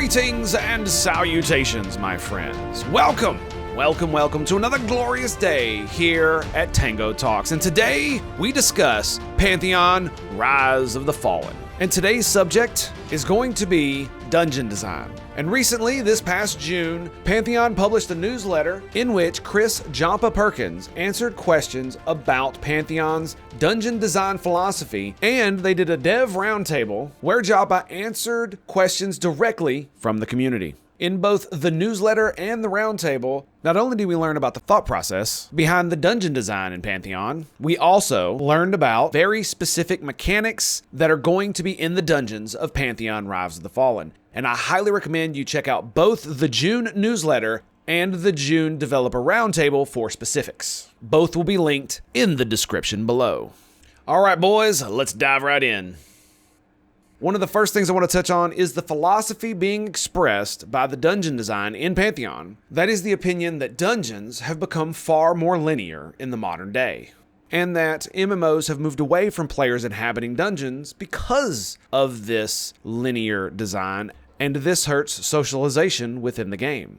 Greetings and salutations, my friends. Welcome to another glorious day here at Tango Talks. And today we discuss Pantheon Rise of the Fallen. And today's subject is going to be dungeon design. And recently, this past June, Pantheon published a newsletter in which Chris Jampa Perkins answered questions about Pantheon's dungeon design philosophy, and they did a dev roundtable where Jampa answered questions directly from the community. In both the newsletter and the roundtable, not only did we learn about the thought process behind the dungeon design in Pantheon, we also learned about very specific mechanics that are going to be in the dungeons of Pantheon Rise of the Fallen. And I highly recommend you check out both the June newsletter and the June developer roundtable for specifics. Both will be linked in the description below. All right, boys, let's dive right in. One of the first things I want to touch on is the philosophy being expressed by the dungeon design in Pantheon. That is the opinion that dungeons have become far more linear in the modern day, and that MMOs have moved away from players inhabiting dungeons because of this linear design, and this hurts socialization within the game.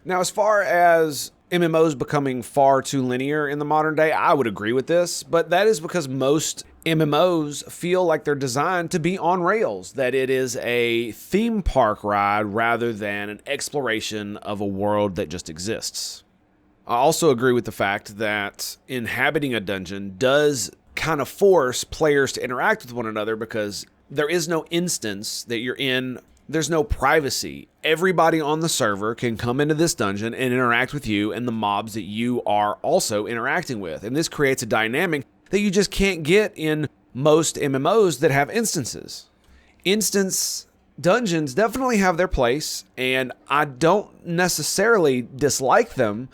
Now, as far as MMOs becoming far too linear in the modern day, I would agree with this, but that is because most MMOs feel like they're designed to be on rails, that it is a theme park ride rather than an exploration of a world that just exists. I also agree with the fact that inhabiting a dungeon does kind of force players to interact with one another because there is no instance that you're in. There's no privacy. Everybody on the server can come into this dungeon and interact with you and the mobs that you are also interacting with. And this creates a dynamic that you just can't get in most MMOs that have instances. Instance dungeons definitely have their place, and I don't necessarily dislike them,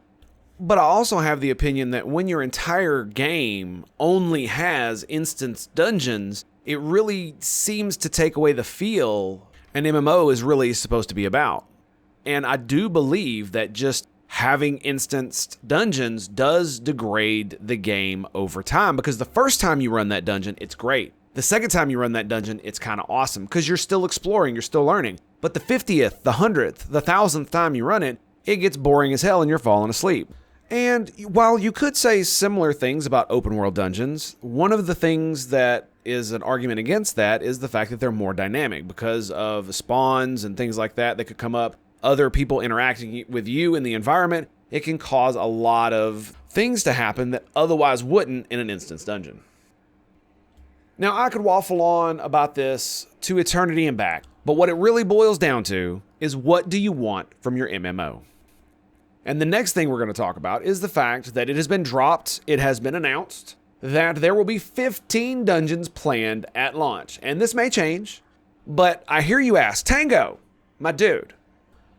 but I also have the opinion that when your entire game only has instance dungeons, it really seems to take away the feel an MMO is really supposed to be about. And I do believe that just having instanced dungeons does degrade the game over time, because the first time you run that dungeon, it's great. The second time you run that dungeon, it's kind of awesome because you're still exploring, you're still learning. But the 50th, the 100th, the 1000th time you run it, it gets boring as hell and you're falling asleep. And while you could say similar things about open world dungeons, one of the things that is an argument against that is the fact that they're more dynamic because of spawns and things like that could come up. Other people interacting with you in the environment, it can cause a lot of things to happen that otherwise wouldn't in an instance dungeon. Now, I could waffle on about this to eternity and back, but what it really boils down to is, what do you want from your MMO? And the next thing we're going to talk about is the fact that it has been dropped, it has been announced that there will be 15 dungeons planned at launch. And this may change, but I hear you ask, Tango, my dude,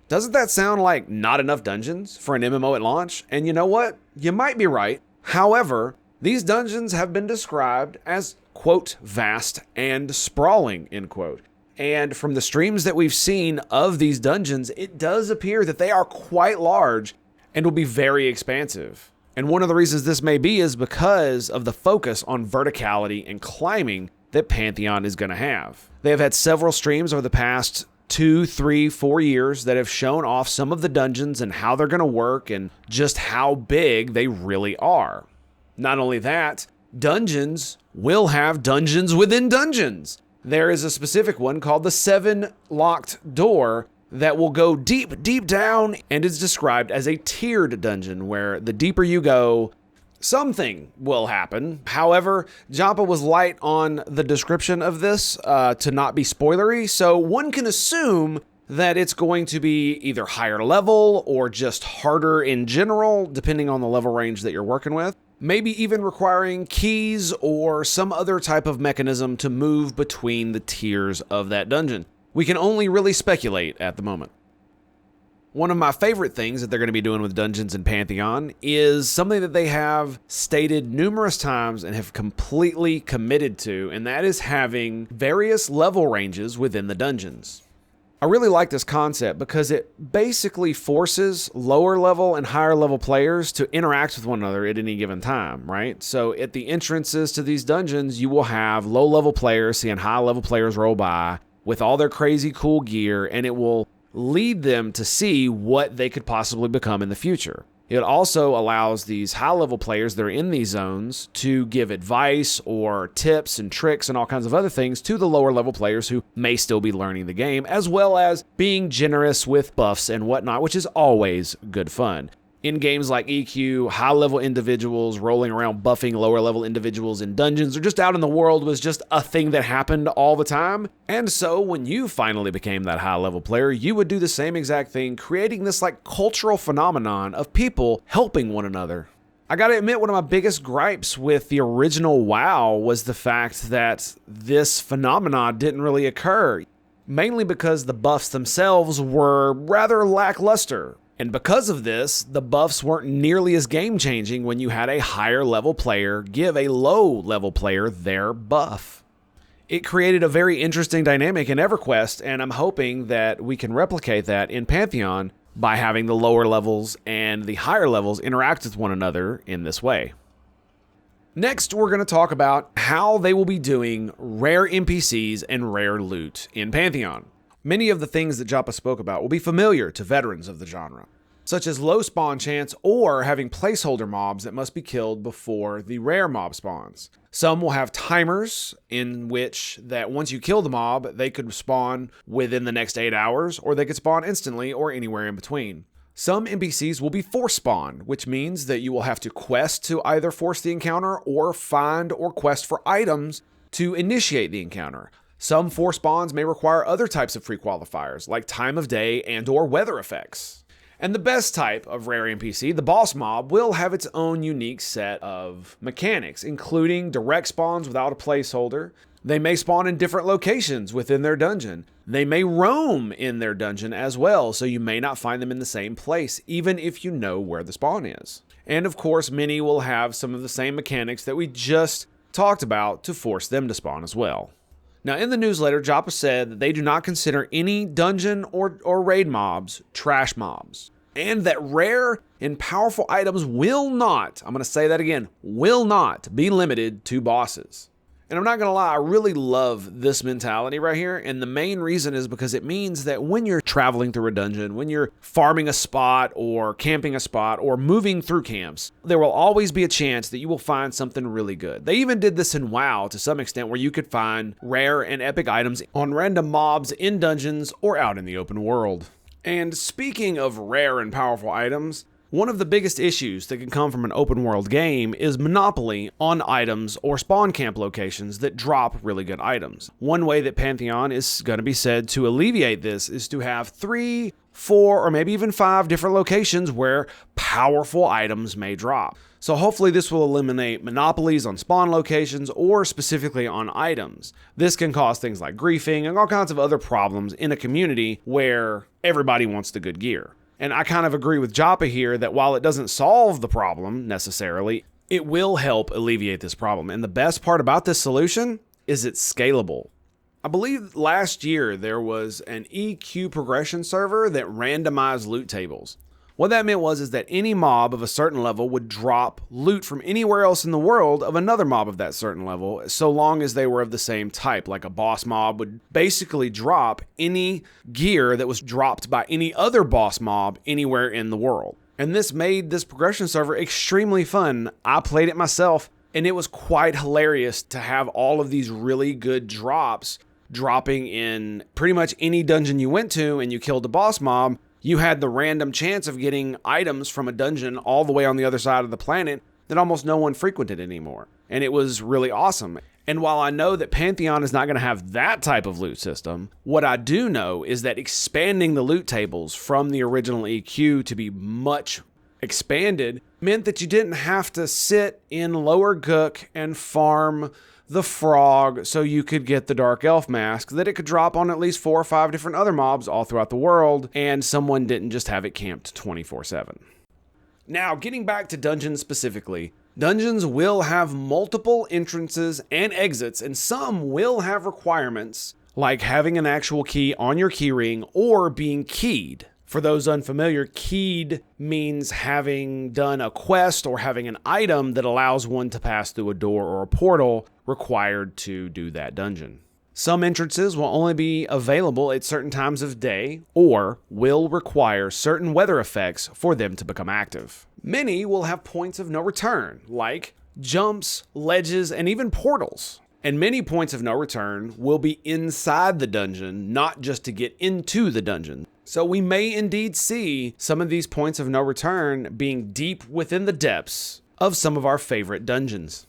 doesn't that sound like not enough dungeons for an MMO at launch? And you know what? You might be right. However, these dungeons have been described as, quote, vast and sprawling, end quote. And from the streams that we've seen of these dungeons, it does appear that they are quite large and will be very expansive. And one of the reasons this may be is because of the focus on verticality and climbing that Pantheon is going to have. They have had several streams over the past 2, 3, 4 years that have shown off some of the dungeons and how they're going to work and just how big they really are. Not only that, dungeons will have dungeons within dungeons. There is a specific one called the 7 Locked Door that will go deep, deep down and is described as a tiered dungeon where the deeper you go, something will happen. However, Jampa was light on the description of this to not be spoilery, so one can assume that it's going to be either higher level or just harder in general, depending on the level range that you're working with. Maybe even requiring keys or some other type of mechanism to move between the tiers of that dungeon. We can only really speculate at the moment. One of my favorite things that they're going to be doing with dungeons in Pantheon is something that they have stated numerous times and have completely committed to, and that is having various level ranges within the dungeons. I really like this concept because it basically forces lower level and higher level players to interact with one another at any given time, right? So at the entrances to these dungeons, you will have low level players seeing high level players roll by, with all their crazy cool gear, and it will lead them to see what they could possibly become in the future. It also allows these high-level players that are in these zones to give advice or tips and tricks and all kinds of other things to the lower-level players who may still be learning the game, as well as being generous with buffs and whatnot, which is always good fun. In games like EQ, high-level individuals rolling around buffing lower-level individuals in dungeons or just out in the world was just a thing that happened all the time. And so when you finally became that high-level player, you would do the same exact thing, creating this like cultural phenomenon of people helping one another. I gotta admit, one of my biggest gripes with the original WoW was the fact that this phenomenon didn't really occur, mainly because the buffs themselves were rather lackluster. And because of this, the buffs weren't nearly as game-changing when you had a higher-level player give a low-level player their buff. It created a very interesting dynamic in EverQuest, and I'm hoping that we can replicate that in Pantheon by having the lower levels and the higher levels interact with one another in this way. Next, we're going to talk about how they will be doing rare NPCs and rare loot in Pantheon. Many of the things that Joppa spoke about will be familiar to veterans of the genre, such as low spawn chance or having placeholder mobs that must be killed before the rare mob spawns. Some will have timers in which that once you kill the mob, they could spawn within the next 8 hours, or they could spawn instantly or anywhere in between. Some NPCs will be force spawned, which means that you will have to quest to either force the encounter or find or quest for items to initiate the encounter. Some force spawns may require other types of free qualifiers, like time of day and or weather effects. And the best type of rare NPC, the boss mob, will have its own unique set of mechanics, including direct spawns without a placeholder. They may spawn in different locations within their dungeon. They may roam in their dungeon as well, so you may not find them in the same place, even if you know where the spawn is. And of course, many will have some of the same mechanics that we just talked about to force them to spawn as well. Now, in the newsletter, Joppa said that they do not consider any dungeon or raid mobs trash mobs, and that rare and powerful items will not, I'm going to say that again, will not be limited to bosses. And I'm not going to lie, I really love this mentality right here, and the main reason is because it means that when you're traveling through a dungeon, when you're farming a spot or camping a spot or moving through camps, there will always be a chance that you will find something really good. They even did this in WoW to some extent, where you could find rare and epic items on random mobs in dungeons or out in the open world. And speaking of rare and powerful items, one of the biggest issues that can come from an open world game is monopoly on items or spawn camp locations that drop really good items. One way that Pantheon is going to be said to alleviate this is to have 3, 4, or maybe even 5 different locations where powerful items may drop. So hopefully this will eliminate monopolies on spawn locations or specifically on items. This can cause things like griefing and all kinds of other problems in a community where everybody wants the good gear. And I kind of agree with Joppa here that while it doesn't solve the problem necessarily, it will help alleviate this problem. And the best part about this solution is it's scalable. I believe last year there was an EQ progression server that randomized loot tables. What that meant is that any mob of a certain level would drop loot from anywhere else in the world of another mob of that certain level, so long as they were of the same type. Like a boss mob would basically drop any gear that was dropped by any other boss mob anywhere in the world. And this made this progression server extremely fun. I played it myself, and it was quite hilarious to have all of these really good drops dropping in pretty much any dungeon you went to and you killed the boss mob. You had the random chance of getting items from a dungeon all the way on the other side of the planet that almost no one frequented anymore. And it was really awesome. And while I know that Pantheon is not going to have that type of loot system, what I do know is that expanding the loot tables from the original EQ to be much expanded meant that you didn't have to sit in Lower Gook and farm the frog so you could get the Dark Elf mask, that it could drop on at least 4 or 5 different other mobs all throughout the world, and someone didn't just have it camped 24/7. Now, getting back to dungeons specifically, dungeons will have multiple entrances and exits, and some will have requirements like having an actual key on your keyring or being keyed. For those unfamiliar, keyed means having done a quest or having an item that allows one to pass through a door or a portal required to do that dungeon. Some entrances will only be available at certain times of day or will require certain weather effects for them to become active. Many will have points of no return, like jumps, ledges, and even portals. And many points of no return will be inside the dungeon, not just to get into the dungeon. So we may indeed see some of these points of no return being deep within the depths of some of our favorite dungeons.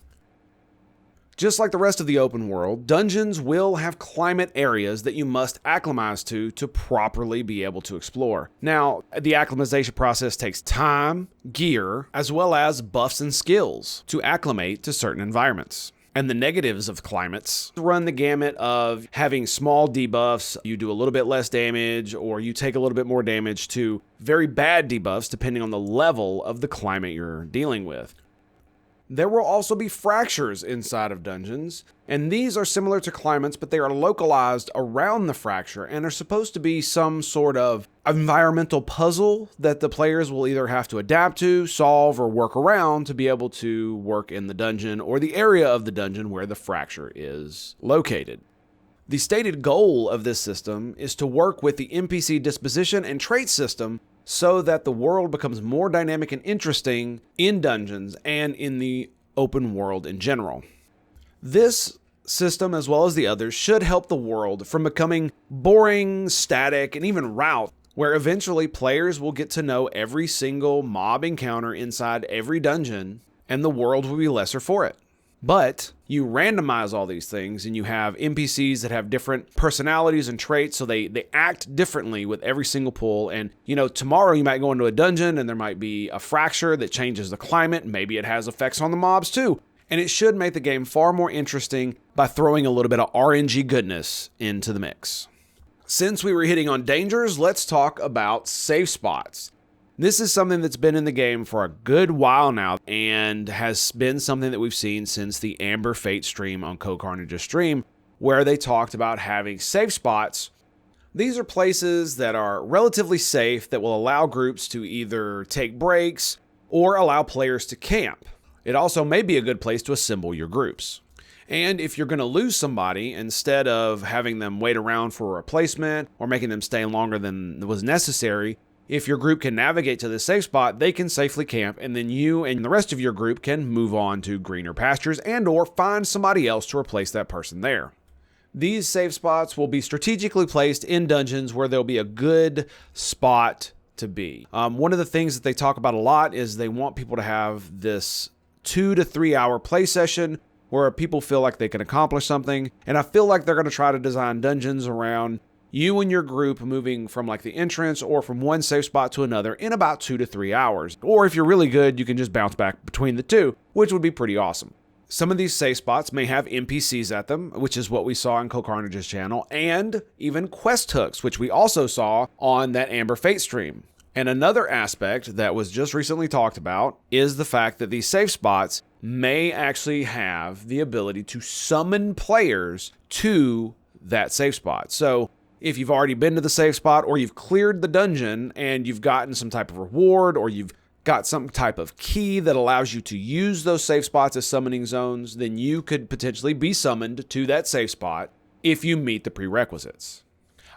Just like the rest of the open world, dungeons will have climate areas that you must acclimatize to properly be able to explore. Now, the acclimatization process takes time, gear, as well as buffs and skills to acclimate to certain environments. And the negatives of climates run the gamut of having small debuffs, you do a little bit less damage, or you take a little bit more damage, to very bad debuffs depending on the level of the climate you're dealing with. There will also be fractures inside of dungeons, and these are similar to climates, but they are localized around the fracture and are supposed to be some sort of environmental puzzle that the players will either have to adapt to, solve, or work around to be able to work in the dungeon or the area of the dungeon where the fracture is located. The stated goal of this system is to work with the NPC disposition and trait system so that the world becomes more dynamic and interesting in dungeons and in the open world in general. This system, as well as the others, should help the world from becoming boring, static, and even route, where eventually players will get to know every single mob encounter inside every dungeon, and the world will be lesser for it. But you randomize all these things, and you have NPCs that have different personalities and traits, so they act differently with every single pull. And, tomorrow you might go into a dungeon, and there might be a fracture that changes the climate. Maybe it has effects on the mobs too. And it should make the game far more interesting by throwing a little bit of RNG goodness into the mix. Since we were hitting on dangers, let's talk about safe spots. This is something that's been in the game for a good while now and has been something that we've seen since the Amber Fate stream on CodeCarnage's stream, where they talked about having safe spots. These are places that are relatively safe that will allow groups to either take breaks or allow players to camp. It also may be a good place to assemble your groups. And if you're going to lose somebody, instead of having them wait around for a replacement or making them stay longer than was necessary, if your group can navigate to the safe spot, they can safely camp, and then you and the rest of your group can move on to greener pastures and or find somebody else to replace that person there. These safe spots will be strategically placed in dungeons where there'll be a good spot to be. One of the things that they talk about a lot is they want people to have this 2 to 3 hour play session where people feel like they can accomplish something, and I feel like they're going to try to design dungeons around you and your group moving from like the entrance or from one safe spot to another in about 2 to 3 hours. Or if you're really good, you can just bounce back between the two, which would be pretty awesome. Some of these safe spots may have NPCs at them, which is what we saw on CodeCarnage's channel, and even quest hooks, which we also saw on that Amber Fate stream. And another aspect that was just recently talked about is the fact that these safe spots may actually have the ability to summon players to that safe spot. So if you've already been to the safe spot or you've cleared the dungeon and you've gotten some type of reward or you've got some type of key that allows you to use those safe spots as summoning zones, then you could potentially be summoned to that safe spot if you meet the prerequisites.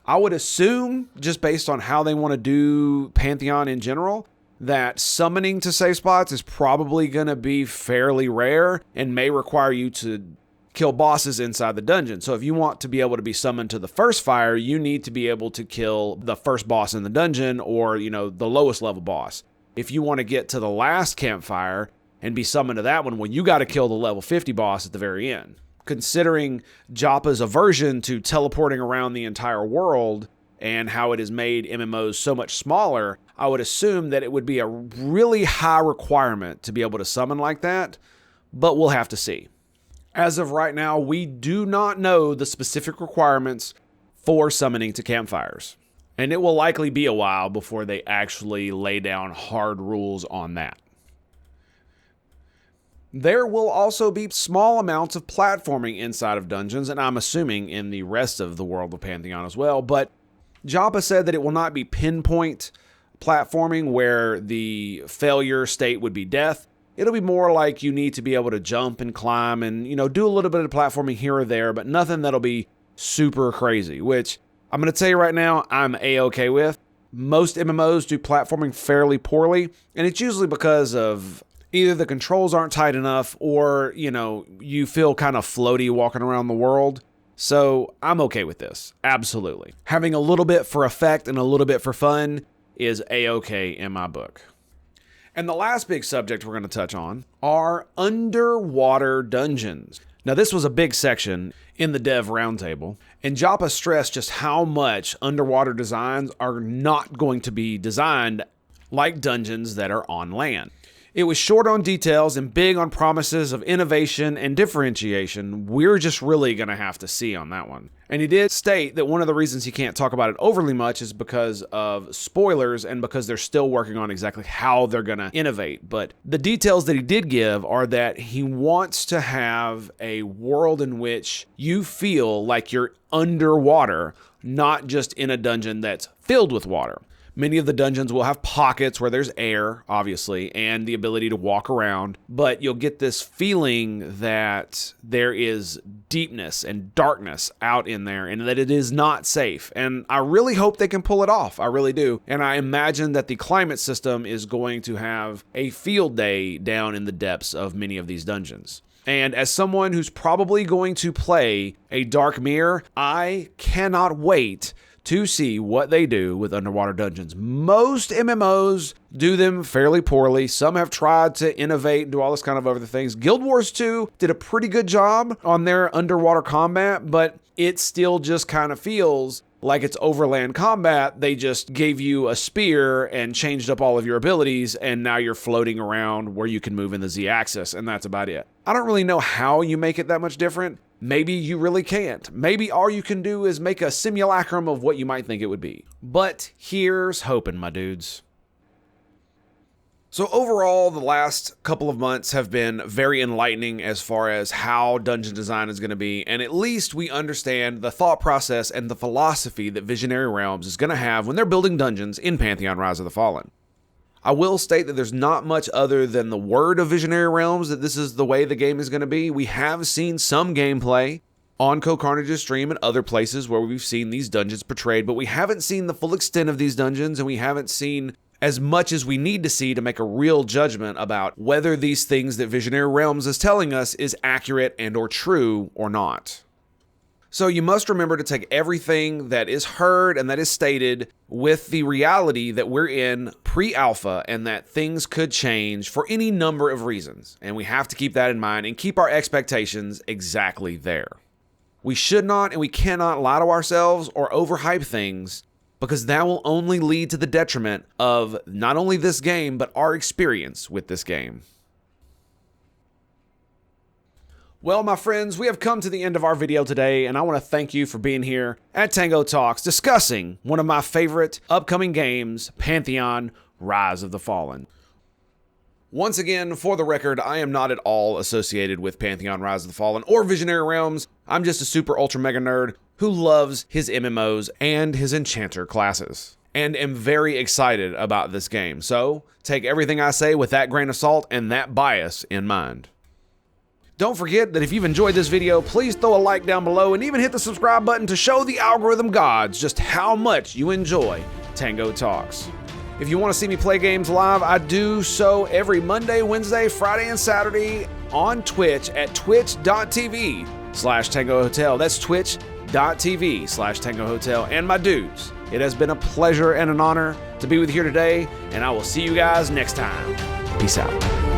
I would assume, just based on how they want to do Pantheon in general, that summoning to safe spots is probably going to be fairly rare and may require you to kill bosses inside the dungeon. So if you want to be able to be summoned to the first fire, you need to be able to kill the first boss in the dungeon or, the lowest level boss. If you want to get to the last campfire and be summoned to that one, well, you got to kill the level 50 boss at the very end. Considering Joppa's aversion to teleporting around the entire world and how it has made MMOs so much smaller, I would assume that it would be a really high requirement to be able to summon like that, but we'll have to see. As of right now, we do not know the specific requirements for summoning to campfires, and it will likely be a while before they actually lay down hard rules on that. There will also be small amounts of platforming inside of dungeons, and I'm assuming in the rest of the world of Pantheon as well, but Joppa said that it will not be pinpoint platforming where the failure state would be death. It'll be more like you need to be able to jump and climb and, do a little bit of platforming here or there, but nothing that'll be super crazy, which I'm going to tell you right now, I'm A-okay with. Most MMOs do platforming fairly poorly, and it's usually because of either the controls aren't tight enough or, you feel kind of floaty walking around the world. So I'm okay with this. Absolutely. Having a little bit for effect and a little bit for fun is A-okay in my book. And the last big subject we're going to touch on are underwater dungeons. Now, this was a big section in the dev roundtable, and Joppa stressed just how much underwater designs are not going to be designed like dungeons that are on land. It was short on details and big on promises of innovation and differentiation. We're just really going to have to see on that one. And he did state that one of the reasons he can't talk about it overly much is because of spoilers and because they're still working on exactly how they're going to innovate. But the details that he did give are that he wants to have a world in which you feel like you're underwater, not just in a dungeon that's filled with water. Many of the dungeons will have pockets where there's air, obviously, and the ability to walk around, but you'll get this feeling that there is deepness and darkness out in there and that it is not safe. And I really hope they can pull it off. I really do. And I imagine that the climate system is going to have a field day down in the depths of many of these dungeons. And as someone who's probably going to play a Dark Mirror, I cannot wait to see what they do with underwater dungeons. Most MMOs do them fairly poorly. Some have tried to innovate and do all this kind of other things. Guild Wars 2 did a pretty good job on their underwater combat, but it still just kind of feels like it's overland combat. They just gave you a spear and changed up all of your abilities, and now you're floating around where you can move in the Z-axis, and that's about it. I don't really know how you make it that much different. Maybe you really can't. Maybe all you can do is make a simulacrum of what you might think it would be. But here's hoping, my dudes. So overall, the last couple of months have been very enlightening as far as how dungeon design is going to be, and at least we understand the thought process and the philosophy that Visionary Realms is going to have when they're building dungeons in Pantheon Rise of the Fallen. I will state that there's not much other than the word of Visionary Realms that this is the way the game is going to be. We have seen some gameplay on CohhCarnage's stream and other places where we've seen these dungeons portrayed, but we haven't seen the full extent of these dungeons, and we haven't seen as much as we need to see to make a real judgment about whether these things that Visionary Realms is telling us is accurate and or true or not. So you must remember to take everything that is heard and that is stated with the reality that we're in pre-alpha and that things could change for any number of reasons. And we have to keep that in mind and keep our expectations exactly there. We should not and we cannot lie to ourselves or overhype things, because that will only lead to the detriment of not only this game, but our experience with this game. Well, my friends, we have come to the end of our video today, and I want to thank you for being here at Tango Talks discussing one of my favorite upcoming games, Pantheon Rise of the Fallen. Once again, for the record, I am not at all associated with Pantheon Rise of the Fallen or Visionary Realms. I'm just a super ultra mega nerd who loves his MMOs and his enchanter classes, and am very excited about this game. So take everything I say with that grain of salt and that bias in mind. Don't forget that if you've enjoyed this video, please throw a like down below and even hit the subscribe button to show the algorithm gods just how much you enjoy Tango Talks. If you want to see me play games live, I do so every Monday, Wednesday, Friday, and Saturday on Twitch at twitch.tv/Tango Hotel. That's twitch.tv/Tango Hotel. And my dudes, it has been a pleasure and an honor to be with you here today, and I will see you guys next time. Peace out.